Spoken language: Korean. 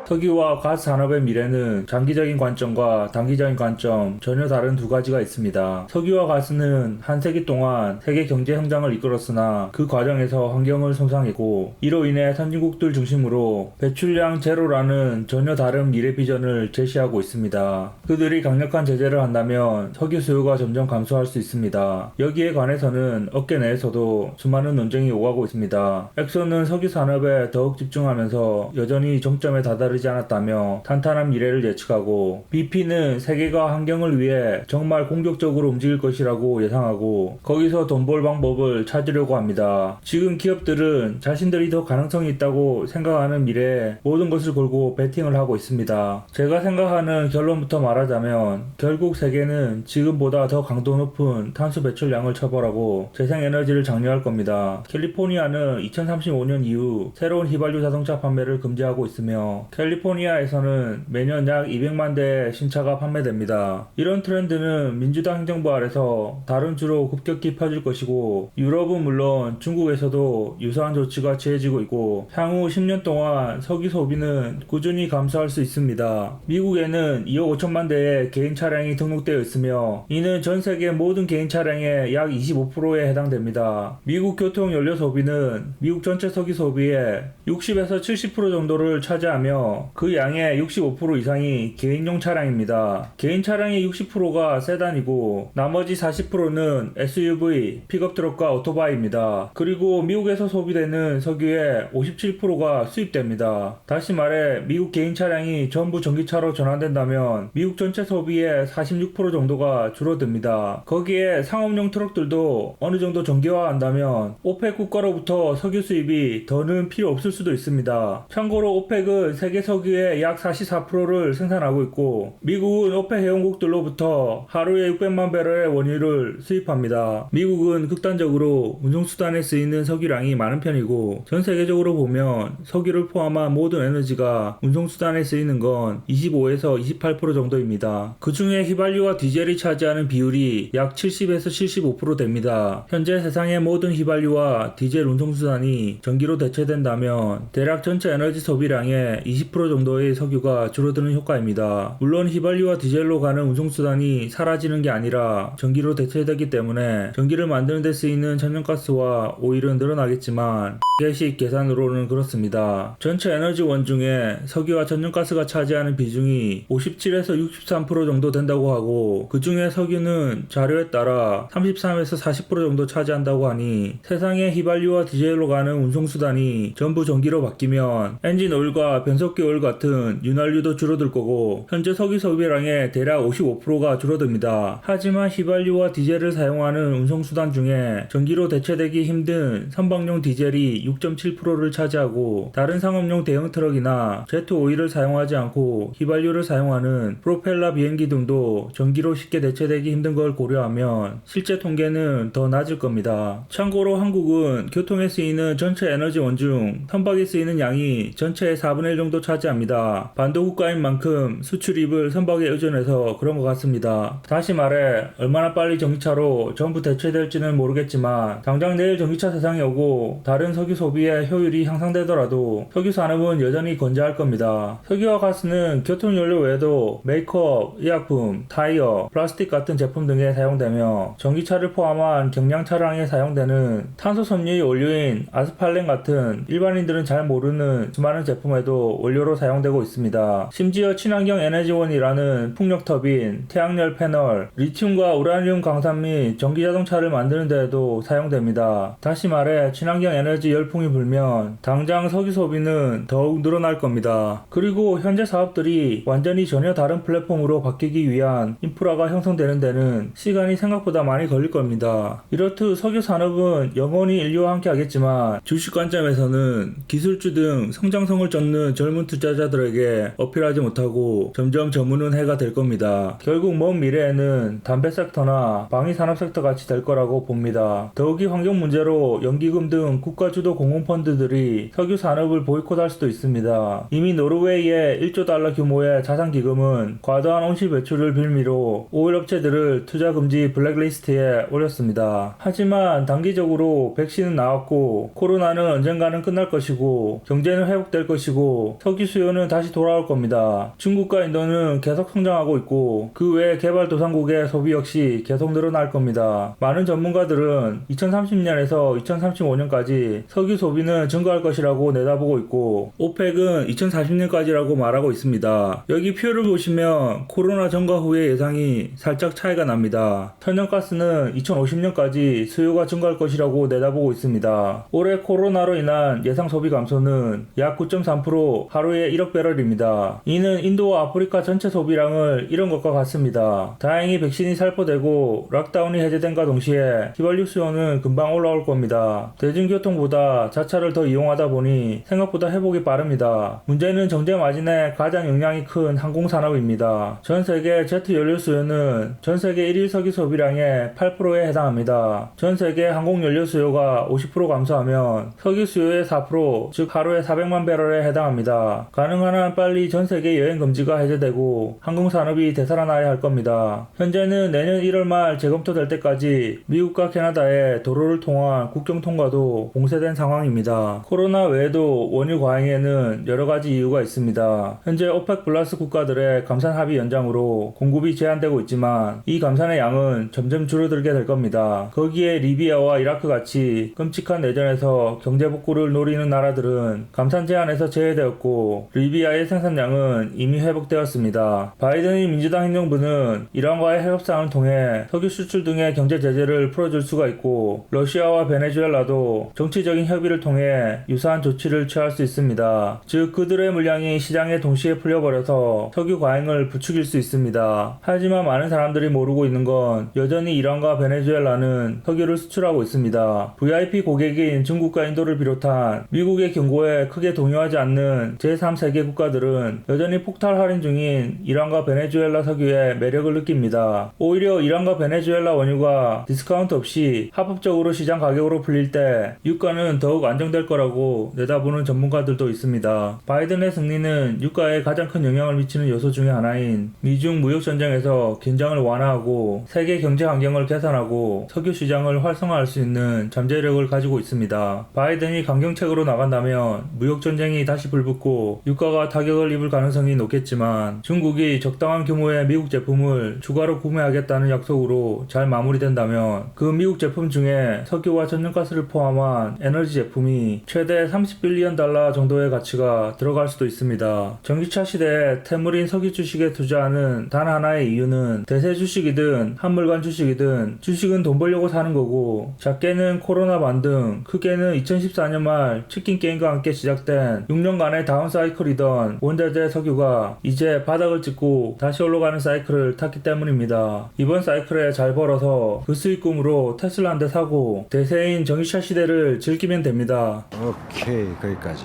석유와 가스 산업의 미래는 장기적인 관점과 단기적인 관점 전혀 다른 두 가지가 있습니다. 석유와 가스는 한 세기 동안 세계 경제 성장을 이끌었으나 그 과정에서 환경을 손상했고 이로 인해 선진국들 중심으로 배출량 제로라는 전혀 다른 미래 비전을 제시하고 있습니다. 그들이 강력한 제재를 한다면 석유 수요가 점점 감소할 수 있습니다. 여기에 관해서는 업계 내에서도 수많은 논쟁이 오가고 있습니다. 엑소는 석유 산업에 더욱 집중하면서 여전히 정점에 다다르지 않았다며 탄탄한 미래를 예측하고, BP는 세계가 환경을 위해 정말 공격적으로 움직일 것이라고 예상하고 거기서 돈 벌 방법을 찾으려고 합니다. 지금 기업들은 자신들이 더 가능성이 있다고 생각하는 미래에 모든 것을 걸고 베팅을 하고 있습니다. 제가 생각하는 결론부터 말하자면 결국 세계는 지금보다 더 강도 높은 탄소 배출량을 처벌하고 재생에너지를 장려할 겁니다. 캘리포니아는 2035년 이후 새로운 휘발유 자동차 판매를 금지하고 있으며 캘리포니아에서는 매년 약 200만 대의 신차가 판매됩니다. 이런 트렌드는 민주당 행정부 아래서 다른 주로 급격히 퍼질 것이고, 유럽은 물론 중국에서도 유사한 조치가 취해지고 있고 향후 10년 동안 석유 소비는 꾸준히 감소할 수 있습니다. 미국에는 2억 5천만 대의 개인 차량이 등록되어 있으며 이는 전 세계 모든 개인 차량의 약 25%에 해당됩니다. 미국 교통 연료 소비는 미국 전체 석유 소비의 60에서 70% 정도를 차지하며 그 양의 65% 이상이 개인용 차량입니다. 개인 차량의 60%가 세단이고 나머지 40%는 SUV, 픽업트럭과 오토바이입니다. 그리고 미국에서 소비되는 석유의 57%가 수입됩니다. 다시 말해 미국 개인 차량이 전부 전기차로 전환된다면 미국 전체 소비의 46% 정도가 줄어듭니다. 거기에 상업용 트럭들도 어느 정도 전기화한다면 오펙 국가로부터 석유 수입이 더는 필요 없을 수도 있습니다. 참고로 오펙은 세계 석유의 약 44%를 생산하고 있고 미국은 오펙 회원국들로부터 하루에 600만 배럴의 원유를 수입합니다. 미국은 극단적으로 운송수단에 쓰이는 석유량이 많은 편이고 전 세계적으로 보면 석유를 포함한 모든 에너지가 운송수단에 쓰이는 건 25에서 28% 정도입니다. 그 중에 휘발유와 디젤이 차지하는 비율이 약 70에서 75% 됩니다. 현재 세상의 모든 휘발유와 디젤 운송수단이 전기로 대체된다면 대략 전체 에너지 소비량의 20% 정도의 석유가 줄어드는 효과입니다. 물론 휘발유와 디젤로 가는 운송수단이 사라지는 게 아니라 전기로 대체되기 때문에 전기를 만드는 데 쓰이는 천연가스와 오일은 늘어나겠지만 개식 계산으로는 그렇습니다. 전체 에너지원 중에 석유와 천연가스가 차지하는 비중이 57에서 63% 정도 된다고 하고 그 중에 석유는 자료에 따라 33에서 40% 정도 차지한다고 하니 세상의 휘발유와 디젤로 가는 운송수단이 전부 전기로 바뀌면 엔진 오일과 변속기 오일 같은 윤활유도 줄어들 거고 현재 석유 소비량의 대략 55%가 줄어듭니다. 하지만 휘발유와 디젤을 사용하는 운송수단 중에 전기로 대체되기 힘든 선박용 디젤이 6.7%를 차지하고 다른 상업용 대형 트럭이나 제트 오일을 사용하지 않고 휘발유를 사용하는 프로펠러 비행기 등도 전기로 쉽게 대체되기 힘든 걸 고려하면 실제 통계는 더 낮을 겁니다. 참고로 한국은 교통에 쓰이는 전체 에너지원 중 선박에 쓰이는 양이 전체의 4분의 1 정도 차지합니다. 반도 국가인 만큼 수출입을 선박에 의존해서 그런 것 같습니다. 다시 말해 얼마나 빨리 전기차로 전부 대체될지는 모르겠지만 당장 내일 전기차 세상에 오고 다른 석유 소비의 효율이 향상되더라도 석유 산업은 여전히 건재할 겁니다. 석유와 가스는 교통연료 외에도 메이크업, 의약품, 타이어, 플라스틱 같은 제품 등에 사용되며 전기차를 포함한 경량 차량에 사용되는 탄소 섬유의 원료인 아스팔렌 같은 일반인들은 잘 모르는 수많은 제품에도 원료로 사용되고 있습니다. 심지어 친환경 에너지원이라는 풍력 터빈, 태양열 패널, 리튬과 우라늄 광산 및 전기자동차를 만드는 데에도 사용됩니다. 다시 말해 친환경 에너지 열풍이 불면 당장 석유 소비는 더욱 늘어날 겁니다. 그리고 현재 사업들이 완전히 전혀 다른 플랫폼으로 바뀌기 위한 인프라가 형성되는 데는 시간이 생각보다 많이 걸릴 겁니다. 이렇듯 석유 산업은 영원히 인류와 함께 하겠지만 주식 관점에서는 기술주 등 성장성을 쫓는 젊은 투자자들에게 어필하지 못하고 점점 저무는 해가 될 겁니다. 결국 먼 미래에는 담배 섹터나 방위 산업 섹터 같이 될 거라고 봅니다. 더욱이 환경 문제로 연기금 등 국가 주도 공공펀드들이 석유 산업을 보이콧할 수도 있습니다. 이미 노르웨이의 1조 달러 규모의 자산기금은 과도한 온실 배출을 빌미로 오일 업체들을 투자 금지 블랙리스트에 올렸습니다. 하지만 단기적으로 백신은 나왔고 코로나는 언젠가는 끝날 것이고 경제는 회복될 것이고 석유 수요는 다시 돌아올 겁니다. 중국과 인도는 계속 성장하고 있고 그 외 개발도상국의 소비 역시 계속 늘어날 겁니다. 많은 전문가들은 2030년에서 2035년까지 석유 소비는 증가할 것이라고 내다보고 있고 오펙은 2040년까지라고 말하고 있습니다. 여기 표를 보시면 코로나 전과 후의 예상이 살짝 차이가 납니다. 천연가스는 2050년까지 수요가 증가할 것이라고 내다보고 있습니다. 올해 코로나로 인한 예상 소비 감소는 약 9.3% 하루에 1억 배럴입니다. 이는 인도와 아프리카 전체 소비량을 잃은 것과 같습니다. 다행히 백신이 살포되고 락다운이 해제된과 동시에 휘발유 수요는 금방 올라올 겁니다. 대중교통보다 자차를 더 이용하다 보니 생각보다 회복이 빠릅니다. 문제는 정제 마진에 가장 영향이 큰 항공산업입니다. 전 세계 제트 연료 수요는 전 세계 1일 석유 소비량의 8%에 해당합니다. 전 세계 항공 연료 수요가 50% 감소하면 석유 수요의 4%, 즉 하루에 400만 배럴에 해당합니다. 가능한 한 빨리 전 세계 여행 금지가 해제되고 항공산업이 되살아나야 할 겁니다. 현재는 내년 1월 말 재검토될 때까지 미국과 캐나다의 도로를 통한 국경 통과도 봉쇄된 상황입니다. 코로나 외에도 원유 과잉에는 여러 가지 이유가 있습니다. 현재 오펙 플러스 국가들의 감산 합의 연장으로 공급이 제한되고 있지만 이 감산의 양은 점점 줄어들게 될 겁니다. 거기에 리비아와 이라크 같이 끔찍한 내전에서 경제 복구를 노리는 나라들은 감산 제한에서 제외되었고 리비아의 생산량은 이미 회복되었습니다. 바이든의 민주당 행정부는 이란과의 협상을 통해 석유 수출 등의 경제 제재를 풀어줄 수가 있고 러시아와 베네수엘라도 정치적인 협의를 통해 유사한 조치를 취할 수 있습니다. 즉 그들의 물량이 시장에 동시에 풀려버려서 석유 과잉을 부추길 수 있습니다. 하지만 많은 사람들이 모르고 있는 건 여전히 이란과 베네수엘라는 석유를 수출하고 있습니다. VIP 고객인 중국과 인도를 비롯한 미국의 경고에 크게 동요하지 않는 제3세계 국가들은 여전히 폭탄 할인 중인 이란과 베네수엘라 석유의 매력을 느낍니다. 오히려 이란과 베네수엘라 원유가 디스카운트 없이 합법적으로 시장 가격으로 풀릴 때 유가는 더욱 안정될 거라고 내다보는 전문가들도 있습니다. 바이든의 승리는 유가에 가장 큰 영향을 미치는 요소 중에 하나인 미중 무역 전쟁에서 긴장을 완화하고 세계 경제 환경을 개선하고 석유 시장을 활성화할 수 있는 잠재력을 가지고 있습니다. 바이든이 강경책으로 나간다면 무역 전쟁이 다시 불붙고 유가가 타격을 입을 가능성이 높겠지만 중국이 적당한 규모의 미국 제품을 추가로 구매하겠다는 약속으로 잘 마무리된다면 그 미국 제품 중에 석유와 천연가스를 포함한 에너지 제품이 최대 30빌리언 달러 정도의 가치가 들어갈 수도 있습니다. 전기차 시대에 태물인 석유 주식에 투자하는 단 하나의 이유는 대세 주식이든 한물간 주식이든 주식은 돈 벌려고 사는 거고 작게는 코로나 반등, 크게는 2014년 말 치킨 게임과 함께 시작된 6년간의 다운 사이클이던 원자재 석유가 이제 바닥을 찍고 다시 올라가는 사이클을 탔기 때문입니다. 이번 사이클에 잘 벌어서 그 수익금으로 테슬라 한 대 사고 대세인 전기차 시대를 즐기면 됩니다. 오케이, 거기까지.